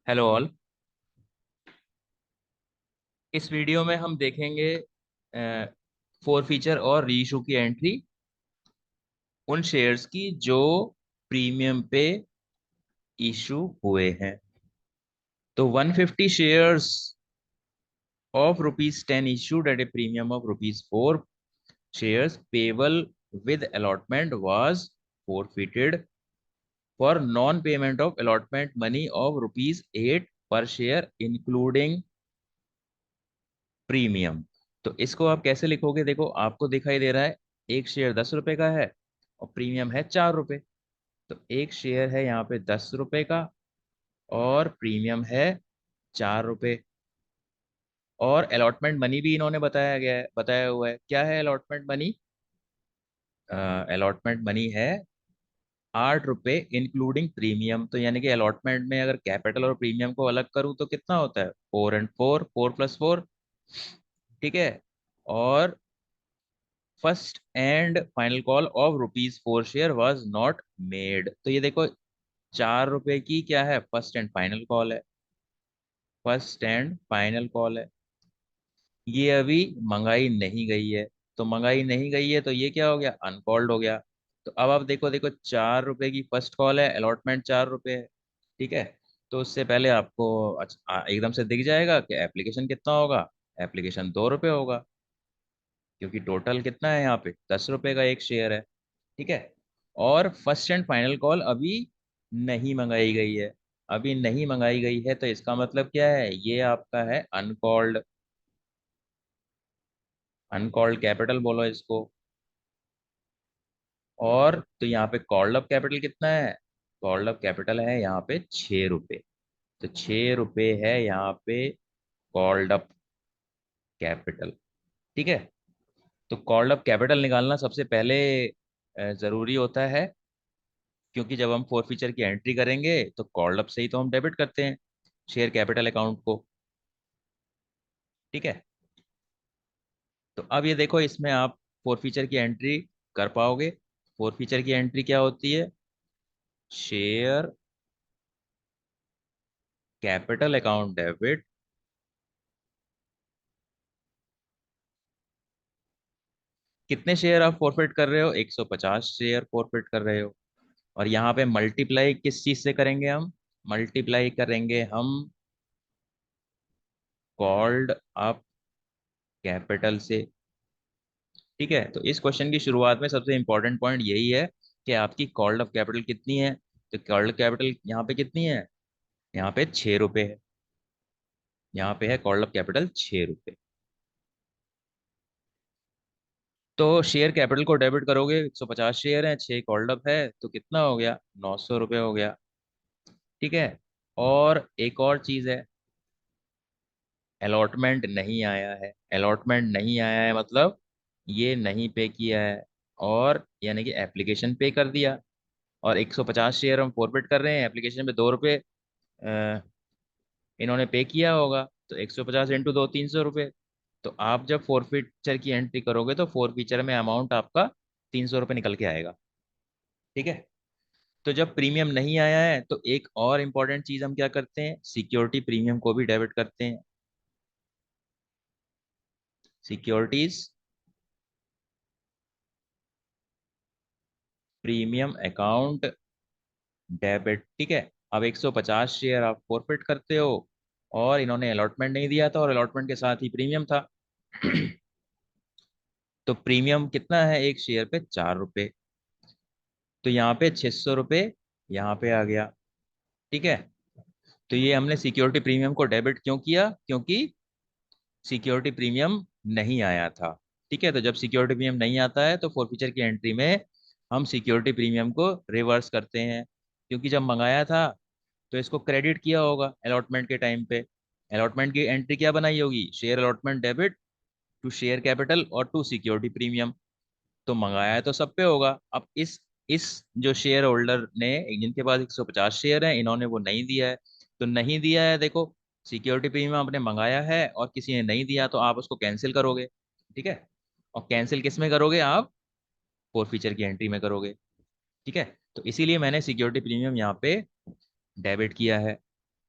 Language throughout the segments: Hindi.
Hello all. इस वीडियो में हम देखेंगे फोर फीचर और रीइशू की एंट्री उन शेयर्स की जो प्रीमियम पे इशू हुए हैं। तो 150 shares of rupees 10 issued at a premium of rupees 4 shares payable with allotment was forfeited for non-payment of allotment money of rupees 8 per share including premium. तो इसको आप कैसे लिखोगे? देखो, आपको दिखाई दे रहा है एक शेयर 10 रुपए का है और प्रीमियम है 4 रुपए। तो एक शेयर है यहाँ पे 10 रुपए का और प्रीमियम है 4 रुपए। और अलॉटमेंट मनी भी इन्होंने बताया हुआ है। क्या है अलॉटमेंट मनी? अलॉटमेंट मनी है 8 रुपए इंक्लूडिंग प्रीमियम। तो यानी कि अलॉटमेंट में अगर कैपिटल और प्रीमियम को अलग करूँ तो कितना होता है? 4 and 4, 4 + 4। ठीक है। और first and final call of rupees 4 share was not made. तो ये देखो, 4 रुपए की क्या है? फर्स्ट एंड फाइनल कॉल है। फर्स्ट एंड फाइनल कॉल है। ये अभी मंगाई नहीं गई है। तो मंगाई नहीं गई है तो ये क्या हो गया? अनकॉल्ड हो गया। तो अब आप देखो देखो, 4 रुपए की फर्स्ट कॉल है, अलॉटमेंट 4 रुपए है। ठीक है। तो उससे पहले आपको एकदम से दिख जाएगा कि एप्लीकेशन कितना होगा। एप्लीकेशन 2 रुपए होगा, क्योंकि टोटल कितना है यहाँ पे? 10 रुपए का एक शेयर है। ठीक है। और फर्स्ट एंड फाइनल कॉल अभी नहीं मंगाई गई है। अभी नहीं मंगाई गई है तो इसका मतलब क्या है? ये आपका है अनकॉल्ड। अनकॉल्ड कैपिटल बोलो इसको। और तो यहाँ पे कॉल्ड अप कैपिटल कितना है? कॉल्ड अप कैपिटल है यहाँ पे 6 रुपए। तो 6 रुपए है यहाँ पे कॉल्ड अप कैपिटल। ठीक है। तो कॉल्ड अप कैपिटल निकालना सबसे पहले जरूरी होता है, क्योंकि जब हम फोर फीचर की एंट्री करेंगे तो कॉल्ड अप से ही तो हम डेबिट करते हैं शेयर कैपिटल अकाउंट को। ठीक है। तो अब ये देखो, इसमें आप फोर फीचर की एंट्री कर पाओगे। फोर फीचर की एंट्री क्या होती है? Share capital account debit. कितने शेयर आप फॉरफिट कर रहे हो? 150 शेयर फॉरफिट कर रहे हो। और यहाँ पे मल्टीप्लाई किस चीज से करेंगे हम? मल्टीप्लाई करेंगे हम कॉल्ड अप कैपिटल से। ठीक है। तो इस क्वेश्चन की शुरुआत में सबसे इंपॉर्टेंट पॉइंट यही है कि आपकी कॉल्ड अप कैपिटल कितनी है। तो कॉल्ड कैपिटल यहाँ पे कितनी है? यहाँ पे 6 रुपए है। यहाँ पे है कॉल्ड अप कैपिटल 6 रुपए। तो शेयर कैपिटल को डेबिट करोगे, 150 शेयर है, 6 कॉल्ड अप है, तो कितना हो गया? 900 रुपये हो गया। ठीक है। और एक और चीज है, अलॉटमेंट नहीं आया है। अलॉटमेंट नहीं आया है मतलब ये नहीं पे किया है, और यानी कि एप्लीकेशन पे कर दिया। और 150 शेयर हम फॉरवर्ड कर रहे हैं, एप्लीकेशन पे 2 रुपये इन्होंने पे किया होगा। तो 150 × 2 300 रुपये। तो आप जब फोर फीचर की एंट्री करोगे तो फोर फीचर में अमाउंट आपका 300 रुपये निकल के आएगा। ठीक है। तो जब प्रीमियम नहीं आया है तो एक और इम्पॉर्टेंट चीज हम क्या करते हैं? सिक्योरिटी प्रीमियम को भी डेबिट करते हैं। Securities premium account debit. ठीक है। अब 150 शेयर आप फॉरफिट करते हो, और इन्होंने अलॉटमेंट नहीं दिया था और अलॉटमेंट के साथ ही प्रीमियम था। तो प्रीमियम कितना है एक शेयर पे? 4 रुपए। तो यहाँ पे 600 रुपये यहाँ पे आ गया। ठीक है। तो ये हमने सिक्योरिटी प्रीमियम को डेबिट क्यों किया? क्योंकि सिक्योरिटी प्रीमियम नहीं आया था। ठीक है। तो जब सिक्योरिटी प्रीमियम नहीं आता है तो फोरफीचर की एंट्री में हम सिक्योरिटी प्रीमियम को रिवर्स करते हैं, क्योंकि जब मंगाया था तो इसको क्रेडिट किया होगा अलॉटमेंट के टाइम पे। अलॉटमेंट की एंट्री क्या बनाई होगी? Share allotment debit to share capital और टू सिक्योरिटी प्रीमियम। तो मंगाया है तो सब पे होगा। अब इस जो शेयर होल्डर ने, जिनके पास 150 शेयर है, इन्होंने वो नहीं दिया है। तो नहीं दिया है, देखो, सिक्योरिटी प्रीमियम आपने मंगाया है और किसी ने नहीं दिया, तो आप उसको कैंसिल करोगे। ठीक है। और कैंसिल किस में करोगे? आप फोर फीचर की एंट्री में करोगे। ठीक है। तो इसीलिए मैंने सिक्योरिटी प्रीमियम यहाँ पे डेबिट किया है।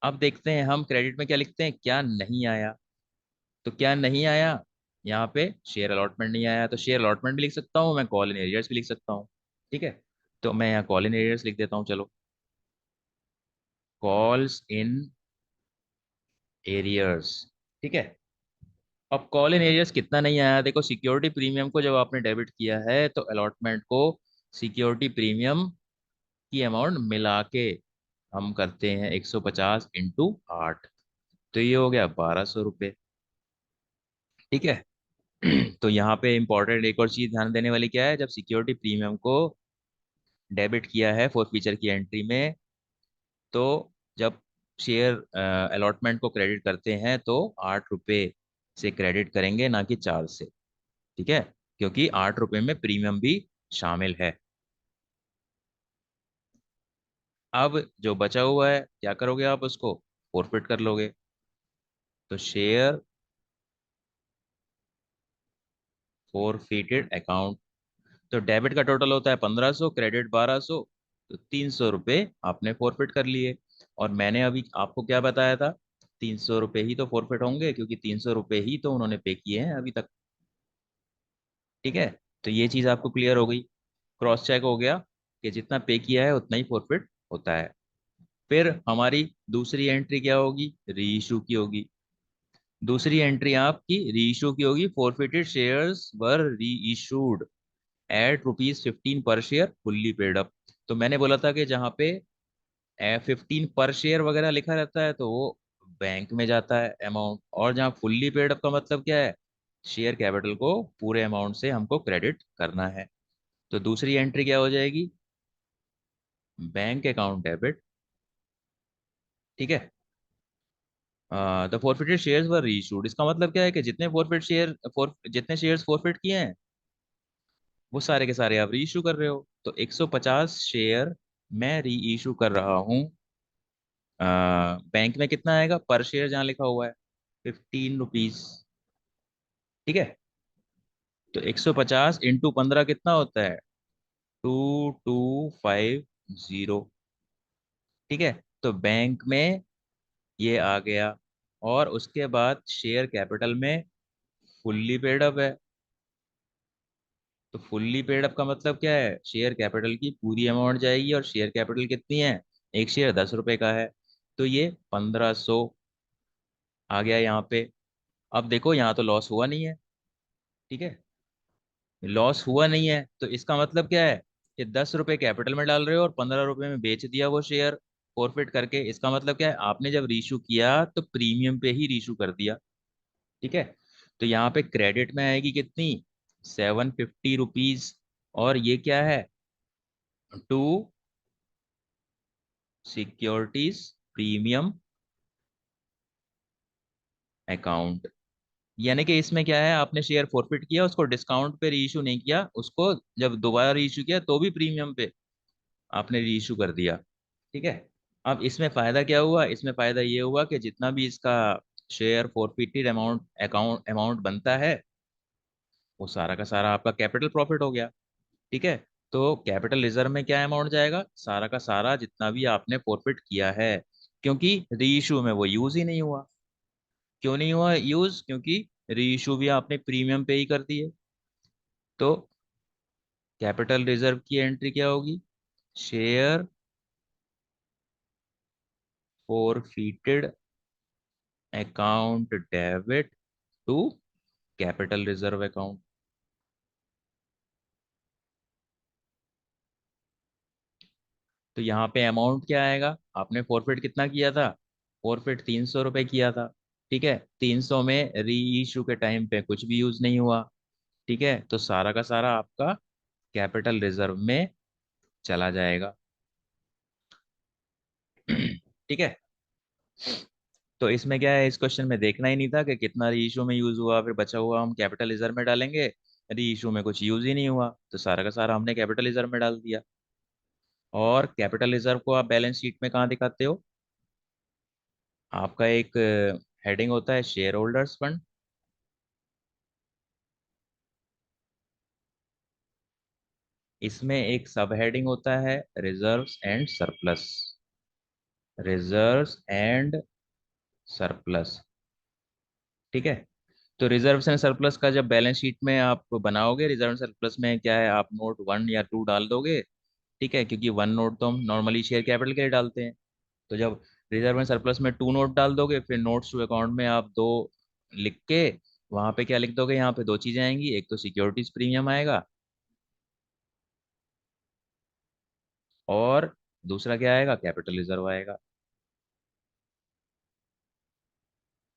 अब देखते हैं हम क्रेडिट में क्या लिखते हैं, क्या नहीं आया। तो क्या नहीं आया, यहाँ पे शेयर अलॉटमेंट नहीं आया, तो शेयर अलॉटमेंट भी लिख सकता हूँ मैं, कॉल इन एरियर्स भी लिख सकता हूँ। ठीक है, तो मैं यहाँ कॉल इन एरियर्स लिख देता हूँ, चलो। Calls in arrears. ठीक है। अब कॉल इन एरियर्स कितना नहीं आया, देखो सिक्योरिटी प्रीमियम को जब आपने डेबिट किया है तो अलॉटमेंट को सिक्योरिटी प्रीमियम की अमाउंट मिला के हम करते हैं 150 इंटू 8, तो ये हो गया 1200 रुपये। ठीक है। तो यहाँ पे इंपॉर्टेंट एक और चीज ध्यान देने वाली क्या है, जब सिक्योरिटी प्रीमियम को डेबिट किया है फोर्थ फीचर की एंट्री में, तो जब शेयर अलॉटमेंट को क्रेडिट करते हैं तो 8 रुपये से क्रेडिट करेंगे, ना कि 4 से। ठीक है, क्योंकि 8 रुपये में प्रीमियम भी शामिल है। अब जो बचा हुआ है क्या करोगे आप, उसको फॉरफिट कर लोगे। तो शेयर फॉरफिटेड अकाउंट, तो डेबिट का टोटल होता है 1500, क्रेडिट 1200, तो 300 रुपये आपने फॉरफिट कर लिए। और मैंने अभी आपको क्या बताया था, 300 रुपये ही तो फॉरफिट होंगे, क्योंकि 300 रुपये ही तो उन्होंने पे किए हैं अभी तक। ठीक है, तो ये चीज़ आपको क्लियर हो गई, क्रॉस चेक हो गया कि जितना पे किया है उतना ही फॉरफिट होता है। फिर हमारी दूसरी एंट्री क्या होगी, री इशू की होगी। दूसरी एंट्री आपकी री इशू की होगी, फॉरफिटेड शेयर्स वर री इशूड एट ₹15 पर शेयर फुल्ली पेड अप। तो मैंने बोला था कि जहाँ पे 15 पर शेयर वगैरह लिखा रहता है तो वो बैंक में जाता है अमाउंट, और जहाँ फुल्ली पेड अप का मतलब क्या है, शेयर कैपिटल को पूरे अमाउंट से हमको क्रेडिट करना है। तो दूसरी एंट्री क्या हो जाएगी, बैंक अकाउंट डेबिट। ठीक है, the forfeited shares were reissued, इसका मतलब क्या है कि जितने शेयर्स फॉरफिट किए हैं वो सारे के सारे आप री इशू कर रहे हो। तो 150 शेयर मैं री इशू कर रहा हूँ। बैंक में कितना आएगा पर शेयर, जहाँ लिखा हुआ है 15 रुपीज। ठीक है, तो 150 इंटू 15 कितना होता है, 2250। ठीक है, तो बैंक में ये आ गया, और उसके बाद शेयर कैपिटल में फुल्ली पेड अप है। तो फुल्ली पेड अप का मतलब क्या है, शेयर कैपिटल की पूरी अमाउंट जाएगी, और शेयर कैपिटल कितनी है, एक शेयर 10 रुपए का है, तो ये 1500 आ गया यहाँ पे। अब देखो यहाँ तो लॉस हुआ नहीं है। ठीक है, लॉस हुआ नहीं है तो इसका मतलब क्या है कि 10 रुपए कैपिटल में डाल रहे हो और 15 रुपए में बेच दिया वो शेयर फॉरफिट करके। इसका मतलब क्या है, आपने जब रीशू किया तो प्रीमियम पे ही रीशू कर दिया। ठीक है, तो यहाँ पे क्रेडिट में आएगी कितनी, 750 रुपीज। और ये क्या है, टू सिक्योरिटीज प्रीमियम अकाउंट। यानी कि इसमें क्या है, आपने शेयर फॉरफिट किया, उसको डिस्काउंट पे रीइशू नहीं किया, उसको जब दोबारा रीइशू किया तो भी प्रीमियम पे आपने रीइशू कर दिया। ठीक है, अब इसमें फायदा क्या हुआ, इसमें फायदा ये हुआ कि जितना भी इसका शेयर फॉरफिटेड अमाउंट बनता है वो सारा का सारा आपका कैपिटल प्रॉफिट हो गया। ठीक है, तो कैपिटल रिजर्व में क्या अमाउंट जाएगा, सारा का सारा जितना भी आपने फॉरफिट किया है, क्योंकि रीइशू में वो यूज ही नहीं हुआ। क्यों नहीं हुआ यूज, क्योंकि रीइशू भी आपने प्रीमियम पे ही कर दिए। तो कैपिटल रिजर्व की एंट्री क्या होगी, share forfeited account debit to capital reserve account. तो यहाँ पे अमाउंट क्या आएगा, आपने फॉरफिट कितना किया था, फॉरफिट 300 रुपये किया था। ठीक है, 300 में री इशू के टाइम पे कुछ भी यूज नहीं हुआ। ठीक है, तो सारा का सारा आपका कैपिटल रिजर्व में चला जाएगा। ठीक है, तो इसमें क्या है, इस क्वेश्चन में देखना ही नहीं था कि कितना री इशू में यूज हुआ, फिर बचा हुआ हम कैपिटल रिजर्व में डालेंगे। री इशू में कुछ यूज ही नहीं हुआ, तो सारा का सारा हमने कैपिटल रिजर्व में डाल दिया। और कैपिटल रिजर्व को आप बैलेंस शीट में कहाँ दिखाते हो, आपका एक हेडिंग होता है शेयर होल्डर्स फंड। इसमें एक सब हेडिंग होता है reserves and surplus. Reserves and surplus. ठीक है। तो रिजर्व्स एंड सरप्लस का जब बैलेंस शीट में आप बनाओगे, रिजर्व एंड सरप्लस में क्या है, आप नोट 1 या 2 डाल दोगे। ठीक है, क्योंकि 1 नोट तो हम नॉर्मली शेयर कैपिटल के लिए डालते हैं। तो जब रिजर्व एंड सरप्लस में 2 नोट डाल दोगे, फिर नोट्स टू अकाउंट में आप 2 लिख के वहां पे क्या लिख दोगे, यहाँ पे 2 चीजें आएंगी, एक तो सिक्योरिटीज प्रीमियम आएगा, और दूसरा क्या आएगा, कैपिटल रिजर्व आएगा।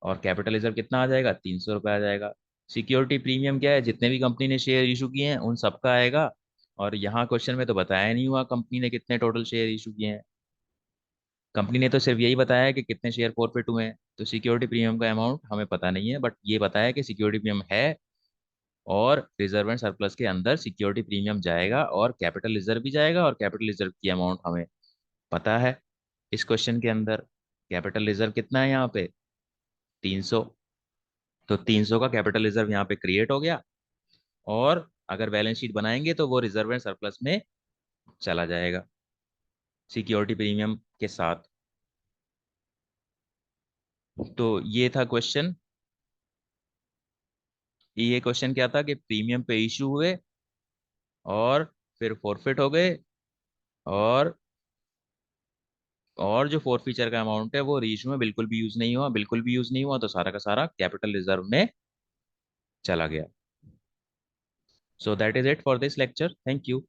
और कैपिटल रिजर्व कितना आ जाएगा, 300 रुपये आ जाएगा। सिक्योरिटी प्रीमियम क्या है, जितने भी कंपनी ने शेयर इशू किए हैं उन सबका आएगा। और यहाँ क्वेश्चन में तो बताया नहीं हुआ कंपनी ने कितने टोटल शेयर इशू किए हैं। कंपनी ने तो सिर्फ यही बताया है कि कितने शेयर फॉरफिट हुए हैं, तो सिक्योरिटी प्रीमियम का अमाउंट हमें पता नहीं है, बट ये बताया कि सिक्योरिटी प्रीमियम है। और रिजर्व एंड सरप्लस के अंदर सिक्योरिटी प्रीमियम जाएगा और कैपिटल रिजर्व भी जाएगा, और कैपिटल रिजर्व की अमाउंट हमें पता है इस क्वेश्चन के अंदर। कैपिटल रिजर्व कितना है यहाँ पे, 300। तो 300 का कैपिटल रिजर्व यहाँ पे क्रिएट हो गया। और अगर बैलेंस शीट बनाएंगे तो वो रिजर्व एंड सरप्लस में चला जाएगा सिक्योरिटी प्रीमियम के साथ। तो ये था क्वेश्चन। ये क्वेश्चन क्या था कि प्रीमियम पे इशू हुए और फिर फॉरफिट हो गए, और जो फोर फीचर का अमाउंट है वो रीइशू में बिल्कुल भी यूज नहीं हुआ, बिल्कुल भी यूज नहीं हुआ, तो सारा का सारा कैपिटल रिजर्व में चला गया। So that is it for this lecture, thank you.